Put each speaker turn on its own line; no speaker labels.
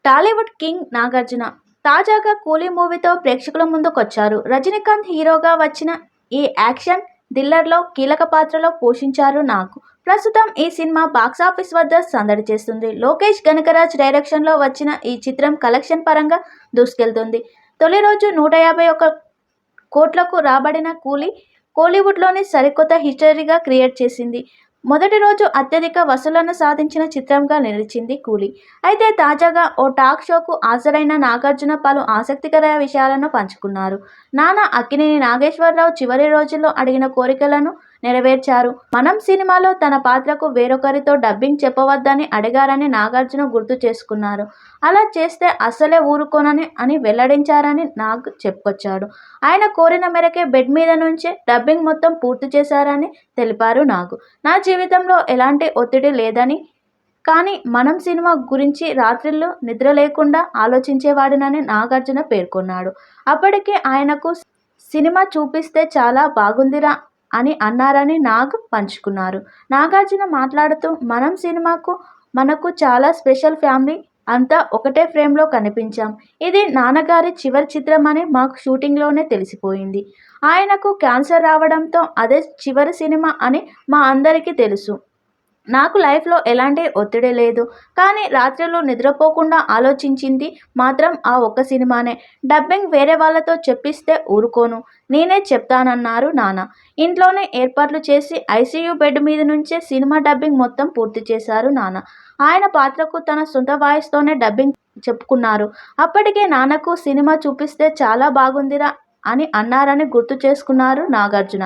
Tollywood king Nagarjuna తాజాగా కూలీ మూవీతో ప్రేక్షకుల ముందుకొచ్చారు. రజనీకాంత్ హీరోగా వచ్చిన ఈ యాక్షన్ థ్రిల్లర్లో కీలక పాత్రలో పోషించారు నాగ్. ప్రస్తుతం ఈ సినిమా బాక్సాఫీస్ వద్ద సందడి చేస్తుంది. లోకేష్ కనగరాజ్ డైరెక్షన్లో వచ్చిన ఈ చిత్రం కలెక్షన్ పరంగా దూసుకెళ్తుంది. తొలి రోజు 151 కోట్లకు రాబడిన కూలీ కోలీవుడ్లోని సరికొత్త హిస్టరీగా క్రియేట్ చేసింది. మొదటి రోజు అత్యధిక వసూళ్లను సాధించిన చిత్రంగా నిలిచింది కూలీ. అయితే తాజాగా ఓ టాక్ షోకు హాజరైన నాగార్జున పలు ఆసక్తికర విషయాలను పంచుకున్నారు. నాన్న అక్కినేని నాగేశ్వరరావు చివరి రోజుల్లో అడిగిన కోరికలను నెరవేర్చారు. మనం సినిమాలో తన పాత్రకు వేరొకరితో డబ్బింగ్ చెప్పవద్దని అడిగారని నాగార్జున గుర్తు చేసుకున్నారు. అలా చేస్తే అస్సలే ఊరుకోనని వెల్లడించారని నాగ్ చెప్పుకొచ్చాడు. ఆయన కోరిన మేరకే బెడ్ మీద నుంచే డబ్బింగ్ మొత్తం పూర్తి చేశారని తెలిపారు నాగ్. నా జీవితంలో ఎలాంటి ఒత్తిడి లేదని, కానీ మనం సినిమా గురించి రాత్రిళ్ళు నిద్ర లేకుండా ఆలోచించేవాడినని నాగార్జున పేర్కొన్నాడు. అప్పటికే ఆయనకు సినిమా చూపిస్తే చాలా బాగుందిరా అని అన్నారని నాగ్ పంచుకున్నారు. నాగార్జున మాట్లాడుతూ, మనం సినిమాకు మనకు చాలా స్పెషల్, ఫ్యామిలీ అంతా ఒకటే ఫ్రేమ్లో కనిపించాం. ఇది నాన్నగారి చివరి చిత్రం అని మాకు షూటింగ్లోనే తెలిసిపోయింది. ఆయనకు క్యాన్సర్ రావడంతో అదే చివరి సినిమా అని మా అందరికీ తెలుసు. నాకు లైఫ్లో ఎలాంటి ఒత్తిడి లేదు, కానీ రాత్రులు నిద్రపోకుండా ఆలోచించింది మాత్రం ఆ ఒక్క సినిమానే. డబ్బింగ్ వేరే వాళ్ళతో చెప్పిస్తే ఊరుకోను, నేనే చెప్తానన్నారు నాన్న. ఇంట్లోనే ఏర్పాట్లు చేసి ఐసీయూ బెడ్ మీద నుంచే సినిమా డబ్బింగ్ మొత్తం పూర్తి చేశారు నాన్న. ఆయన పాత్రకు తన సొంత వాయిస్తోనే డబ్బింగ్ చెప్పుకున్నారు. అప్పటికే నాన్నకు సినిమా చూపిస్తే చాలా బాగుందిరా అని అన్నారని గుర్తు చేసుకున్నారు నాగార్జున.